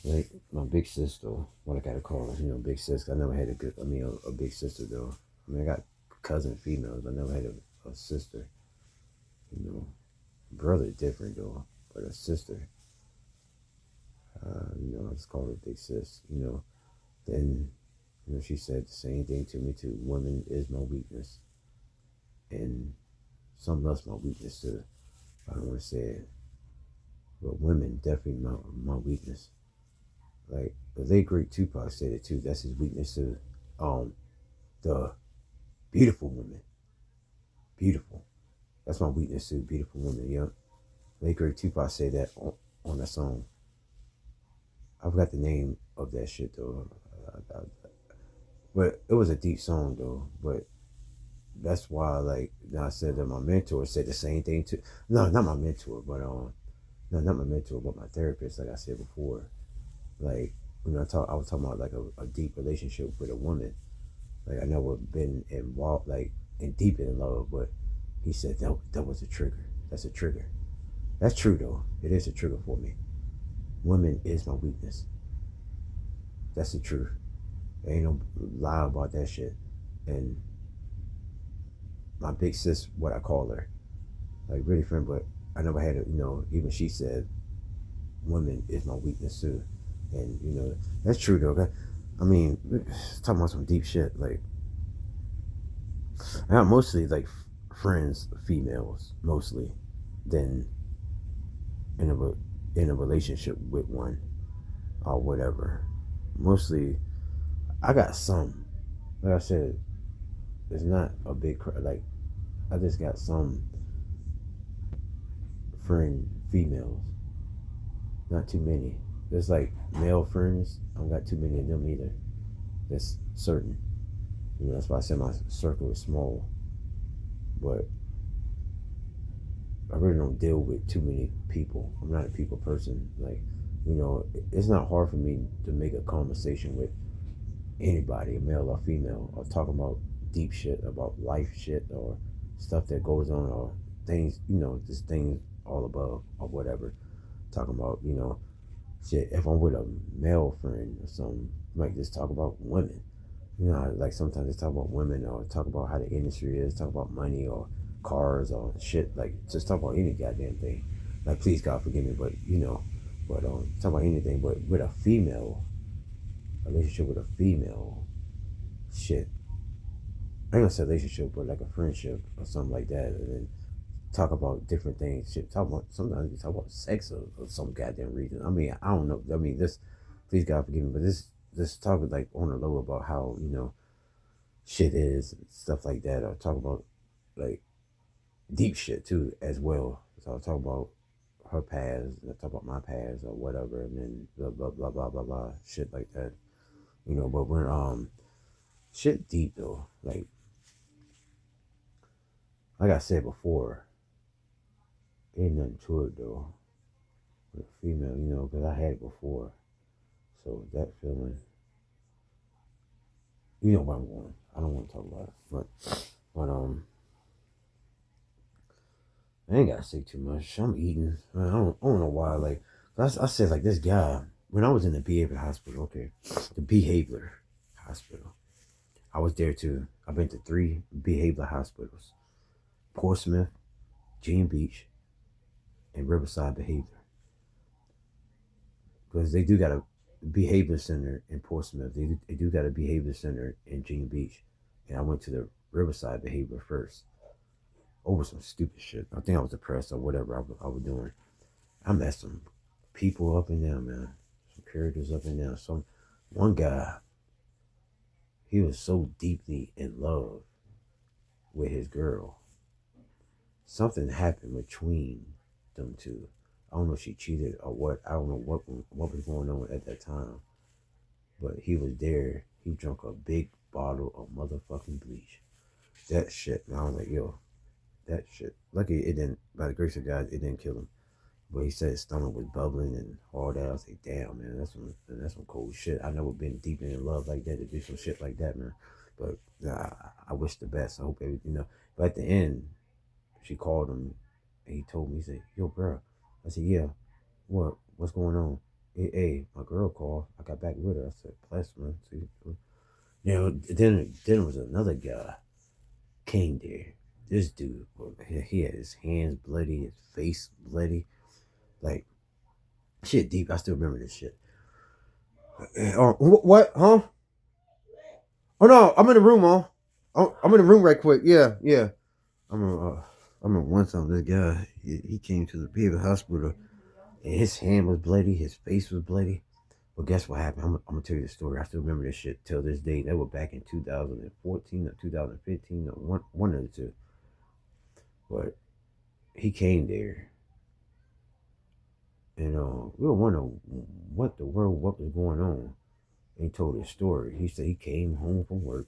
Like my big sister, what I gotta call her, big sis. I never had a big sister though. I mean, I got cousin females, but I never had a sister. Brother different though, but a sister. I just call her big sis. Then she said the same thing to me too. Women is my weakness, and some else my weakness too. I don't want to say it, but women definitely my weakness. Like the late great Tupac said it too. That's his weakness too. The beautiful woman, beautiful. That's my weakness too. Beautiful woman. Yeah. Late great Tupac said that on that song. I forgot the name of that shit though. But it was a deep song though. But that's why, like, now I said that my mentor said the same thing too. No, not my mentor, but no, not my mentor, but my therapist. Like I said before, like I was talking about like a deep relationship with a woman. Like I never been involved, like in deep in love, but he said that was a trigger. That's a trigger. That's true though. It is a trigger for me. Women is my weakness. That's the truth. There ain't no lie about that shit. And my big sis, what I call her, like really friend, but I never had even she said women is my weakness too. And that's true though. I mean, talking about some deep shit. Like I got mostly like friends, females, mostly, than in a relationship with one or whatever. Mostly, I got some. Like I said, it's not a big like I just got some friend females, not too many. There's like male friends. I don't got too many of them either. That's certain. That's why I said my circle is small. But I really don't deal with too many people. I'm not a people person. Like, it's not hard for me to make a conversation with anybody, male or female, or talk about deep shit, about life shit, or stuff that goes on, or things, just things all above, or whatever. Talking about, shit. If I'm with a male friend or something, I might just talk about women. Like sometimes they talk about women or talk about how the industry is, talk about money or cars or shit. Like just talk about any goddamn thing. Like please God forgive me, but talk about anything. But with a female, a relationship with a female, shit. I ain't gonna say relationship, but like a friendship or something like that, and then talk about different things. Shit, talk about sometimes we talk about sex or some goddamn reason. I mean, I don't know. I mean, this. Please God forgive me, but this talk like on the low about how shit is stuff like that, or talk about like deep shit too as well. So I'll talk about her past, and I talk about my past or whatever, and then blah blah blah blah blah blah shit like that. But when shit deep though, like I said before, ain't nothing to it though with a female, because I had it before. So that feeling, you know where I'm going. I don't want to talk about it, but I ain't gotta say too much. I'm eating. I don't know why. Like I said, like this guy when I was in the behavioral hospital. Okay, the behavioral hospital. I was there too. I've been to 3 behavioral hospitals: Portsmouth, Gene Beach, and Riverside Behavior. Because they do got a behavior center in Portsmouth. They do got a behavior center in Gene Beach, and I went to the Riverside Behavior first over some stupid shit. I think I was depressed or whatever I was doing. I met some people up and down, man. Some characters up and down. Some one guy, he was so deeply in love with his girl. Something happened between them two. I don't know if she cheated or what. I don't know what was going on at that time. But he was there. He drank a big bottle of motherfucking bleach. That shit. And I was like, yo, that shit. Lucky it didn't. By the grace of God, it didn't kill him. But he said his stomach was bubbling and all that. I was like, damn, man, that's some cold shit. I never been deep in love like that to do some shit like that, man. But I wish the best. I hope everything. But at the end, she called him and he told me, he said, yo, bro. I said, yeah, what? What's going on? Hey, my girl called. I got back with her. I said, bless, man. See, then there was another guy came there. This dude, he had his hands bloody, his face bloody, like shit deep. I still remember this shit. What? Huh? Oh no, I'm in the room, huh? Oh, I'm in the room right quick. Yeah, yeah. I remember one time this guy he came to the baby hospital and his hand was bloody, his face was bloody. But guess what happened? I'm gonna tell you the story. I still remember this shit till this day. That was back in 2014 or 2015 or one of the two. But he came there, and we were wondering what the world, what was going on. And he told his story. He said he came home from work,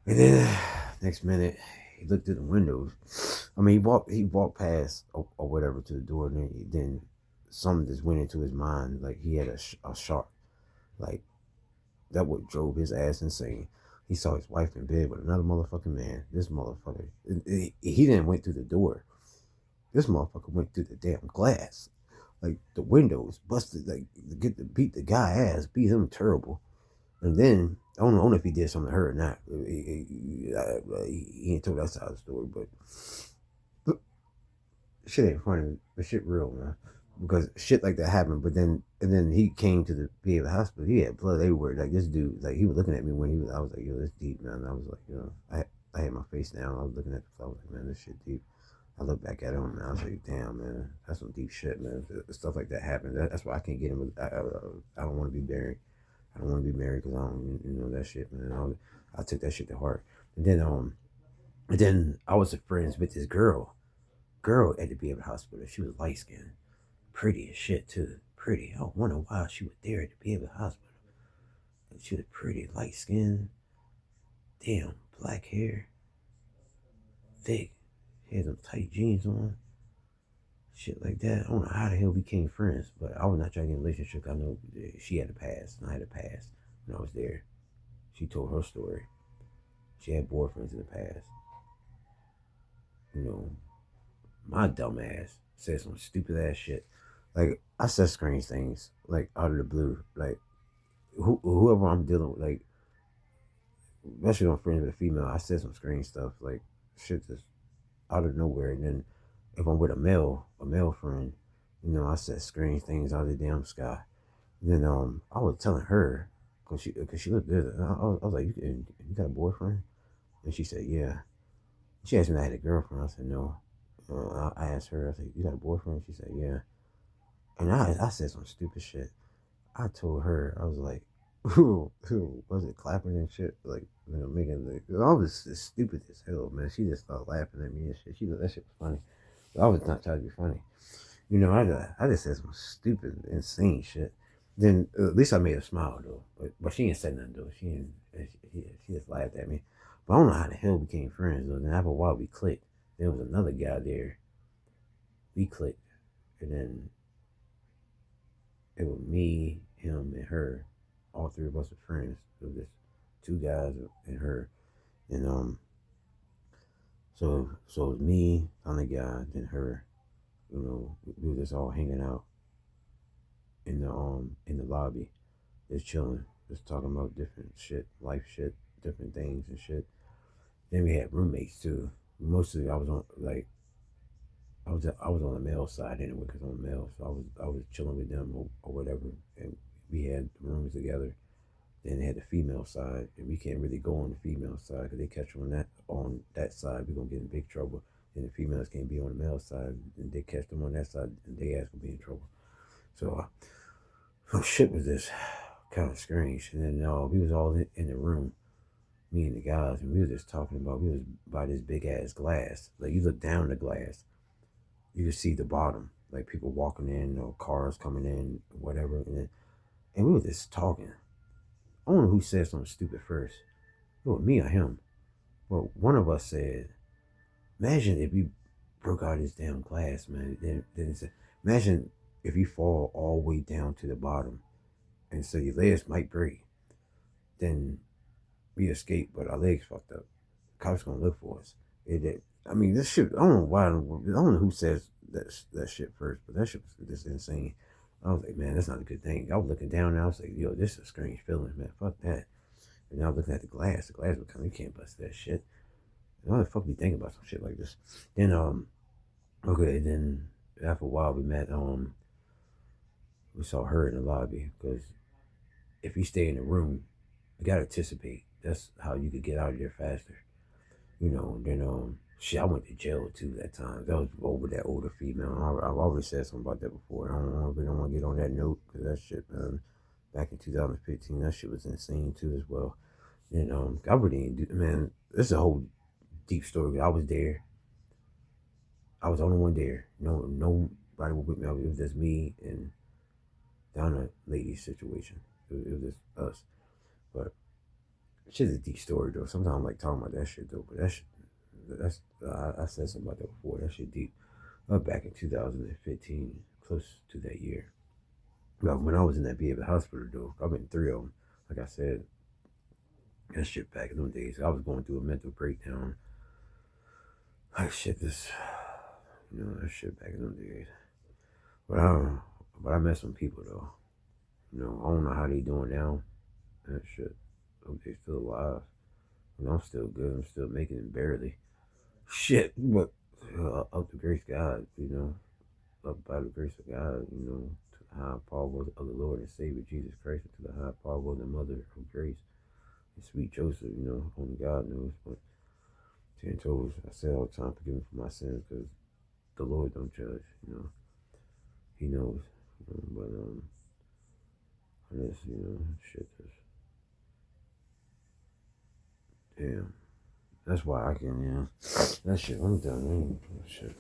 and then next minute he looked at the windows. I mean, he walked past or whatever to the door, and then something just went into his mind. Like he had a shark. Like that what drove his ass insane. He saw his wife in bed with another motherfucking man. This motherfucker, he didn't went through the door. This motherfucker went through the damn glass. Like the windows busted. Like to get to beat the guy ass, beat him terrible. And then I don't know if he did something to her or not. He ain't told that side of the story, but shit ain't funny. But shit real, man. Because shit like that happened. But then and then he came to the PA hospital. He had blood everywhere. Like this dude, like he was looking at me when he was. I was like, yo, this deep, man. I was like, I had my face down. I was looking at the floor. I was like, man, this shit deep. I look back at him and I was like, damn, man, that's some deep shit, man. Stuff like that happens. That's why I can't get him. I don't want to be buried. I don't want to be married because I don't, that shit, man. I took that shit to heart. And then I was friends with this girl at the BM hospital. She was light skinned, pretty as shit too. Pretty. I wonder why she was there at the BM hospital. And she was pretty, light skinned, damn, black hair, thick. She had some tight jeans on. Shit like that. I don't know how the hell we became friends, but I was not trying to get in a relationship. I know she had a past, and I had a past when I was there. She told her story. She had boyfriends in the past. You know, my dumb ass said some stupid ass shit. Like I said strange things, like out of the blue. Like whoever I'm dealing with, like especially when I'm friends with a female, I said some strange stuff, like shit just out of nowhere. And then if I'm with a male friend, I said strange things out of the damn sky. And then I was telling her cause she looked good. And I was like, you got a boyfriend? And she said, yeah. She asked me if I had a girlfriend. I said, no. I asked her, I said, you got a boyfriend? She said, yeah. And I said some stupid shit. I told her, I was like, who was it clapping and shit? Like, making the, I was just stupid as hell, man. She just started laughing at me and shit. That shit was funny. But I was not trying to be funny. I just said some stupid, insane shit. Then at least I made her smile though. But she didn't say nothing though. She just laughed at me. But I don't know how the hell we became friends though. Then after a while we clicked. There was another guy there. We clicked, and then it was me, him, and her. All three of us were friends. It was just two guys and her, and so it was me, other guy, then her. We were just all hanging out in the lobby, just chilling, just talking about different shit, life shit, different things and shit. Then we had roommates too. Mostly I was on I was on the male side anyway because I'm male, so I was chilling with them or whatever, and we had rooms together. Then they had the female side, and we can't really go on the female side because they catch you on that side, we're gonna get in big trouble. And the females can't be on the male side, and they catch them on that side, and they ass gonna be in trouble. So, shit was this kind of strange. And then we was all in the room, me and the guys, and we was just talking about we was by this big ass glass. Like you look down the glass, you can see the bottom, like people walking in or cars coming in, whatever. And we were just talking. I don't know who said something stupid first. It was me or him. But one of us said, "Imagine if you broke out this damn glass, man. Then it said, imagine if you fall all the way down to the bottom, and so your legs might break. Then we escape, but our legs fucked up. Cops gonna look for us. I mean, this shit. I don't know why. I don't know who says that shit first, but that shit was just insane. I was like, man, that's not a good thing. I was looking down and I was like, yo, this is a strange feeling, man. Fuck that. And I was looking at the glass. The glass was kind of, you can't bust that shit. And why the fuck be thinking about some shit like this? Then, okay, then after a while we met, we saw her in the lobby because if you stay in the room, you gotta anticipate. That's how you could get out of there faster. Then shit, I went to jail too that time. That was over that older female. I've already said something about that before. I don't want to get on that note because that shit, man, back in 2015, that shit was insane too as well. And I really didn't do, man. This is a whole deep story. I was there. I was the only one there. Nobody was with me. It was just me and Donna lady's situation. It was just us. But shit's a deep story though. Sometimes I like talking about that shit though. But that's I said something about that before. That shit deep. Back in 2015, close to that year. But when I was in that VA hospital though, I've been three of them. Like I said, that shit back in those days. I was going through a mental breakdown. Like shit, that shit back in those days. But I met some people though. I don't know how they doing now. That shit. Hope they still alive. I'm still good. I'm still making it barely. Shit, but up the grace of God, up by the grace of God, to the high power of the Lord and Savior Jesus Christ, and to the high power of the Mother of Grace, and sweet Joseph, only God knows. But ten toes, I say all the time, forgive me for my sins, because the Lord don't judge, He knows. But I just, shit, damn. That's why I can, that shit, I'm done, shit.